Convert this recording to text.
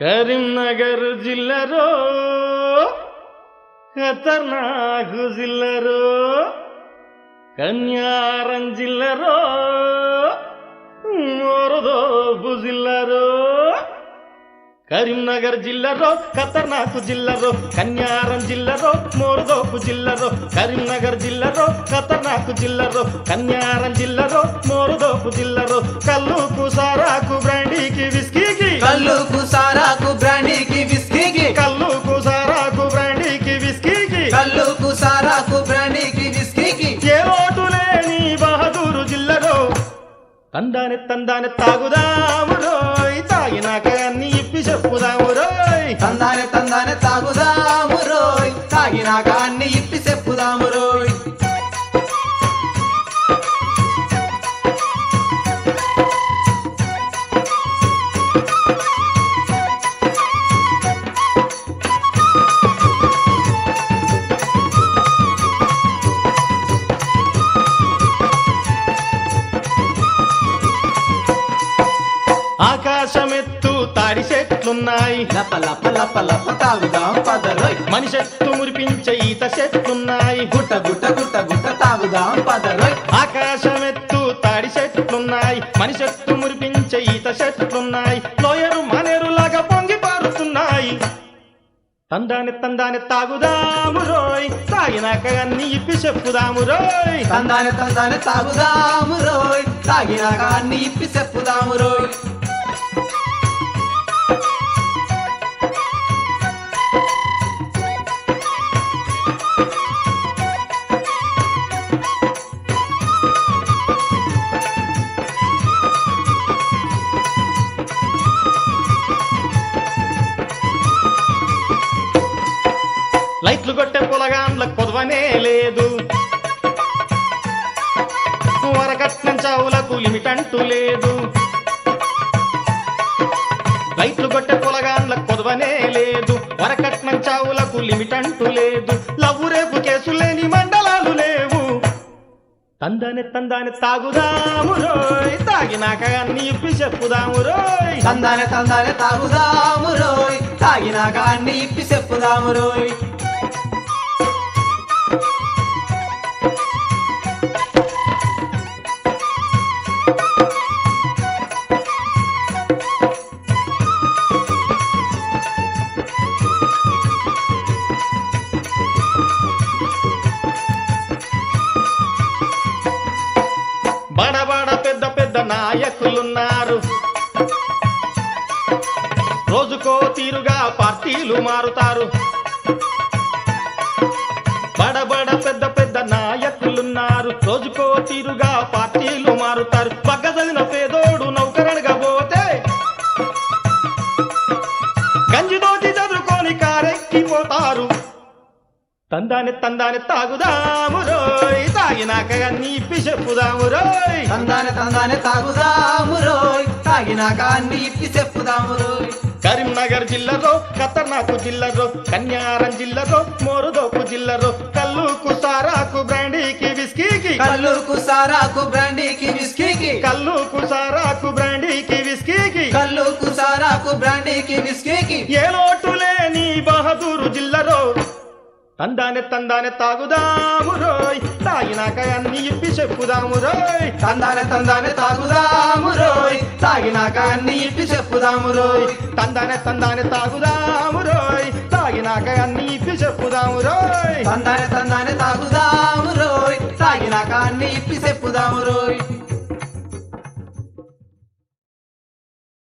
కరీంనగర్ జిల్లాలో ఖతర్నాక్ జిల్లాలో కన్యారం జిల్లాలో మోరదోపు జిల్లాలో కరీంనగర్ జిల్లాలో ఖతర్నాక్ జిల్లాలో కన్యారం జిల్లాలో మోరదోపు జిల్లాలో కరీంనగర్ జిల్లాలో ఖతర్నాక్ జిల్లాలో కన్యారం జిల్లాలో మోరదోపు జిల్లాలో కల్లుకు సారాకు బ్రాండీకి విస్కీకి కల్లుకు సారాకు బ్రాండీకి విస్కీకి కల్లుకు సారాకు బ్రాండీకి విస్కీకి కల్లుకు సారాకు బ్రాండీకి విస్కీకి ఏ లోటు లేని బహదూరు జిల్లాలో తందానే తందానే తాగుదాము రోయ్ తాగినాక అన్ని ఇప్పి చెప్పుదాము రోయ్ తందానే తందానే తాగుదాము రోయ్ తాగినాక అన్ని ఇప్పి చెప్పుదాము రోయ్ ఆకాశమెత్తు తాడి చెట్లున్నాయి లప లప లప లప తాగుదాం పదరోయ్ మనిషెత్తు మురిపించే ఈత చెట్లున్నాయి గుట్ట గుట్ట గుట్ట గుట్ట తాగుదాం పదరోయ్ ఆకాశమెత్తు తాడి చెట్లున్నాయి మనిషెత్తు మురిపించే ఈత చెట్లున్నాయి లోయరు మానేరులాగా పొంగి పారుతున్నాయి తందానే తందానే తాగుదాము రోయ్ తాగినాక అన్ని ఇప్పి చెప్పుదాము రోయ్ తందానే తందానే తాగుదాము రోయ్ తాగినాక అన్ని ఇప్పి చెప్పుదాము రోయ్ లైట్లు కొట్టే పొలగాండ్ల కొదవనే లేదు వరకట్నం చావులకు లిమిట్ అంటూ లేదు లైట్లు కొట్టే పొలగాండ్ల కొదవనే లేదు వరకట్నం చావులకు లిమిట్ అంటూ లేదు లవ్వు రేపు కేసు లేని మండలాలు లేవు తందానే తందానే తాగుదాము రోయ్ తాగినాక అన్ని ఇప్పి చెప్పుదాము రోయ్ తందానే తందానే తాగుదాము రోయ్ తాగినాక అన్ని ఇప్పి చెప్పుదాము రోయ్ బడబడ పెద్ద పెద్ద నాయకులున్నారు రోజుకో తీరుగా పార్టీలు మారుతారు బడబడ పెద్ద పెద్ద నాయకులున్నారు రోజుకో తీరుగా పార్టీలు మారుతారు పగ్గదలిన పేదోడు నౌకరణగా పోతే గంజిదోటి చదువుకొని కారెక్కిపోతారు తందానే తందానే తాగుదాము రోయ్ తాగినాక అన్ని ఇప్పి చెప్పుదాము రోయ్ తందానే తందానే తాగుదాము రోయ్ తాగినాక అన్ని ఇప్పి చెప్పుదాము రోయ్ కరీంనగర్ జిల్లాలో ఖతర్నాక్ జిల్లాలో కన్యారం జిల్లాలో మోరదోపు జిల్లాలో కల్లుకు సారాకు బ్రాండీకి విస్కీకి కల్లుకు సారాకు బ్రాండీకి విస్కీకి కల్లుకు సారాకు బ్రాండీకి విస్కీకి కల్లుకు సారాకు బ్రాండీకి విస్కీకి ఏ లోటు లేని బహదూరు జిల్లాలో తందానే తందానే తాగుదాము రోయ్ తాగినాక అన్ని ఇప్పి చెప్పుదాము రోయ్ తందానే తందానే తాగుదాము రోయ్ తాగినాక అన్ని ఇప్పి చెప్పుదాము రోయ్ తందానే తందానే తాగుదాము రోయ్ తాగినాక అన్ని ఇప్పి చెప్పుదాము రోయ్ తందానే తందానే